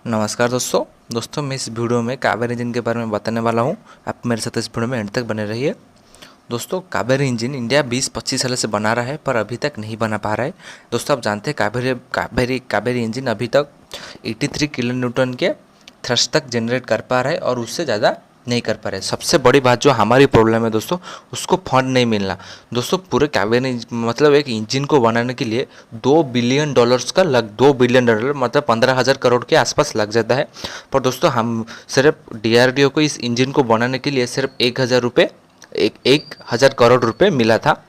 नमस्कार दोस्तों मैं इस वीडियो में कावेरी इंजन के बारे में बताने वाला हूं। आप मेरे साथ इस वीडियो में एंड तक बने रहिए। दोस्तों कावेरी इंजन इंडिया 20-25 साल से बना रहा है पर अभी तक नहीं बना पा रहा है। दोस्तों आप जानते हैं कावेरी इंजन अभी तक 83 किलो न्यूटन के थ्रस्ट तक जनरेट कर पा रहा है और उससे ज़्यादा नहीं कर पा रहे। सबसे बड़ी बात जो हमारी प्रॉब्लम है दोस्तों, उसको फंड नहीं मिलना। दोस्तों पूरे कावेरी मतलब एक इंजन को बनाने के लिए $2 बिलियन का $2 बिलियन मतलब 15,000 करोड़ के आसपास लग जाता है। पर दोस्तों हम सिर्फ DRDO को इस इंजन को बनाने के लिए सिर्फ 1,000 करोड़ रुपये मिला था।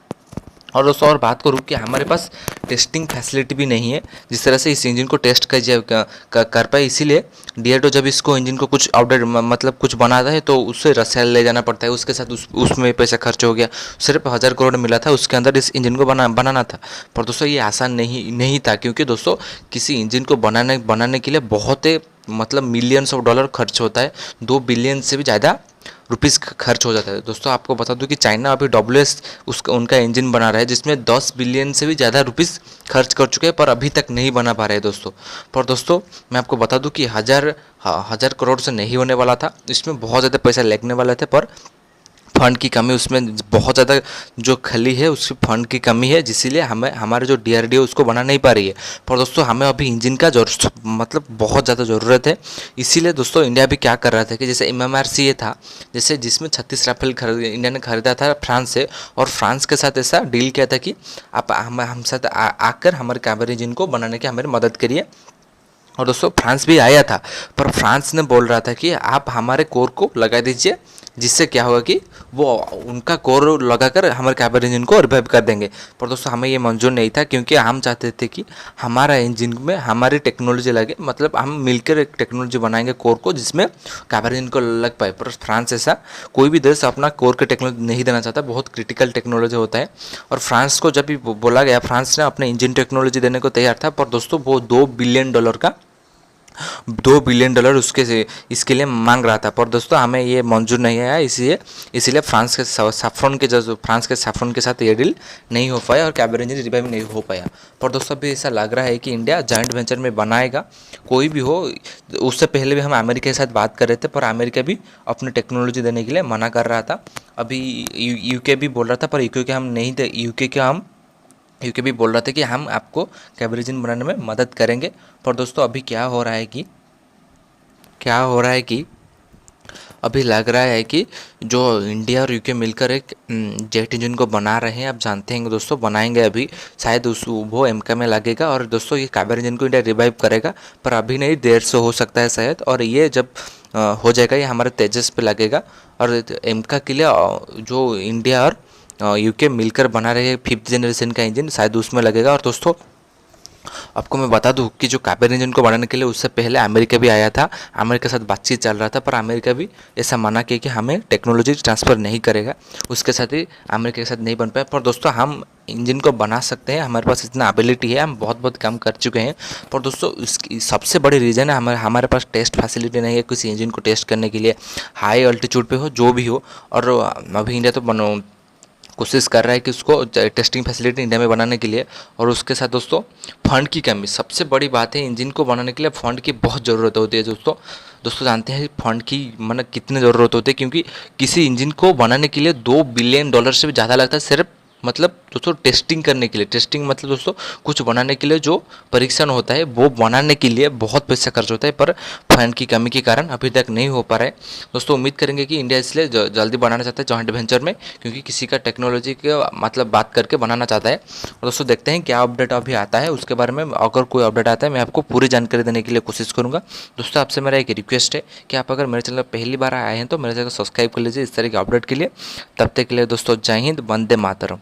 और दोस्तों और बात करूँ कि हमारे पास टेस्टिंग फैसिलिटी भी नहीं है जिस तरह से इस इंजन को टेस्ट कर पाए। इसीलिए DRDO जब इसको इंजन को कुछ अपडेट मतलब कुछ बनाता है तो उससे रशिया ले जाना पड़ता है। उसके साथ उसमें पैसा खर्च हो गया। सिर्फ 1,000 करोड़ मिला था, उसके अंदर इस इंजन को बनाना था। पर दोस्तों ये आसान नहीं था, क्योंकि दोस्तों किसी इंजन को बनाने के लिए बहुत मतलब मिलियंस ऑफ डॉलर खर्च होता है। 2 बिलियन से भी ज़्यादा रुपीज़ खर्च हो जाता है। दोस्तों आपको बता दूं कि चाइना अभी उनका इंजन बना रहा है जिसमें 10 बिलियन से भी ज़्यादा रुपीज़ खर्च कर चुके हैं, पर अभी तक नहीं बना पा रहे हैं दोस्तों। पर दोस्तों मैं आपको बता दूं कि हज़ार करोड़ से नहीं होने वाला था। इसमें बहुत ज़्यादा पैसा लगने वाला था, पर फंड की कमी, उसमें बहुत ज़्यादा जो खली है उसकी फंड की कमी है, जिसलिए हमारे जो DRDO उसको बना नहीं पा रही है। पर दोस्तों हमें अभी इंजन का मतलब बहुत ज़्यादा ज़रूरत है। इसीलिए दोस्तों इंडिया भी क्या कर रहा था कि जैसे MMRCA था, जैसे जिसमें 36 राफेल इंडिया ने खरीदा था फ्रांस से, और फ्रांस के साथ ऐसा डील किया था कि आप हम साथ आकर हमारे कावेरी इंजन को बनाने की हमारी मदद करिए। और दोस्तों फ्रांस भी आया था, पर फ्रांस ने बोल रहा था कि आप हमारे कोर को लगा दीजिए, जिससे क्या होगा कि वो उनका कोर लगाकर हमारे कावेरी इंजन को रिवाइव कर देंगे। पर दोस्तों हमें ये मंजूर नहीं था, क्योंकि हम चाहते थे कि हमारा इंजन में हमारी टेक्नोलॉजी लगे, मतलब हम मिलकर एक टेक्नोलॉजी बनाएंगे कोर को जिसमें कावेरी इंजन को लग पाए। पर फ्रांस ऐसा कोई भी देश अपना कोर के टेक्नोलॉजी नहीं देना चाहता, बहुत क्रिटिकल टेक्नोलॉजी होता है। और फ्रांस को जब भी बोला गया, फ्रांस ने अपने इंजन टेक्नोलॉजी देने को तैयार था, पर दोस्तों वो $2 बिलियन का $2 बिलियन इसके लिए मांग रहा था। पर दोस्तों हमें ये मंजूर नहीं आया, इसीलिए फ्रांस के सैफरन के साथ ये डील नहीं हो पाया और कावेरी इंजन रिवाइव नहीं हो पाया। पर दोस्तों अभी ऐसा लग रहा है कि इंडिया जॉइंट वेंचर में बनाएगा, कोई भी हो। उससे पहले भी हम अमेरिका के साथ बात कर रहे थे, पर अमेरिका भी अपनी टेक्नोलॉजी देने के लिए मना कर रहा था। अभी यूके भी बोल रहा था, पर यूके भी बोल रहा था कि हम आपको कावेरी इंजन बनाने में मदद करेंगे। पर दोस्तों अभी क्या हो रहा है कि अभी लग रहा है कि जो इंडिया और यूके मिलकर एक जेट इंजन को बना रहे हैं। आप जानते हैं दोस्तों, बनाएंगे अभी, शायद वो एमका में लगेगा। और दोस्तों ये कावेरी इंजन को इंडिया रिवाइव करेगा, पर अभी नहीं, देर से हो सकता है शायद। और ये जब हो जाएगा, ये हमारे तेजस पे लगेगा। और एमका के लिए जो इंडिया और यूके मिलकर बना रहे हैं 5th जनरेशन का इंजन, शायद उसमें लगेगा। और दोस्तों आपको मैं बता दूं कि जो कावेरी इंजन को बनाने के लिए उससे पहले अमेरिका भी आया था। अमेरिका के साथ बातचीत चल रहा था, पर अमेरिका भी ऐसा मना किया कि हमें टेक्नोलॉजी ट्रांसफ़र नहीं करेगा। उसके साथ ही अमेरिका के साथ नहीं बन पाया। पर दोस्तों हम इंजन को बना सकते हैं, हमारे पास इतना एबिलिटी है, हम बहुत काम कर चुके हैं। पर दोस्तों इसकी सबसे बड़ी रीज़न है हमारे पास टेस्ट फैसिलिटी नहीं है किसी इंजन को टेस्ट करने के लिए, हाई अल्टीट्यूड पे हो, जो भी हो। और अभी इंडिया तो कोशिश कर रहा है कि उसको टेस्टिंग फैसिलिटी इंडिया में बनाने के लिए। और उसके साथ दोस्तों फंड की कमी सबसे बड़ी बात है। इंजन को बनाने के लिए फंड की बहुत ज़रूरत होती है दोस्तों जानते हैं फंड की मतलब कितनी ज़रूरत होती है, क्योंकि किसी इंजन को बनाने के लिए $2 बिलियन से भी ज़्यादा लगता है, सिर्फ मतलब दोस्तों टेस्टिंग करने के लिए। टेस्टिंग मतलब दोस्तों कुछ बनाने के लिए जो परीक्षण होता है, वो बनाने के लिए बहुत पैसा खर्च होता है, पर फंड की कमी के कारण अभी तक नहीं हो पा रहा है। दोस्तों उम्मीद करेंगे कि इंडिया इसलिए जल्दी बनाना चाहता है जॉइंट वेंचर में, क्योंकि किसी का टेक्नोलॉजी के मतलब बात करके बनाना चाहता है। और दोस्तों देखते हैं क्या अपडेट अभी आता है, उसके बारे में अगर कोई अपडेट आता है मैं आपको पूरी जानकारी देने के लिए कोशिश करूँगा। दोस्तों आपसे मेरा एक रिक्वेस्ट है कि आप अगर मेरे चैनल पर पहली बार आए हैं तो मेरे चैनल को सब्सक्राइब कर लीजिए इस तरह के अपडेट के लिए। तब तक के लिए दोस्तों जय हिंद, वंदे मातरम।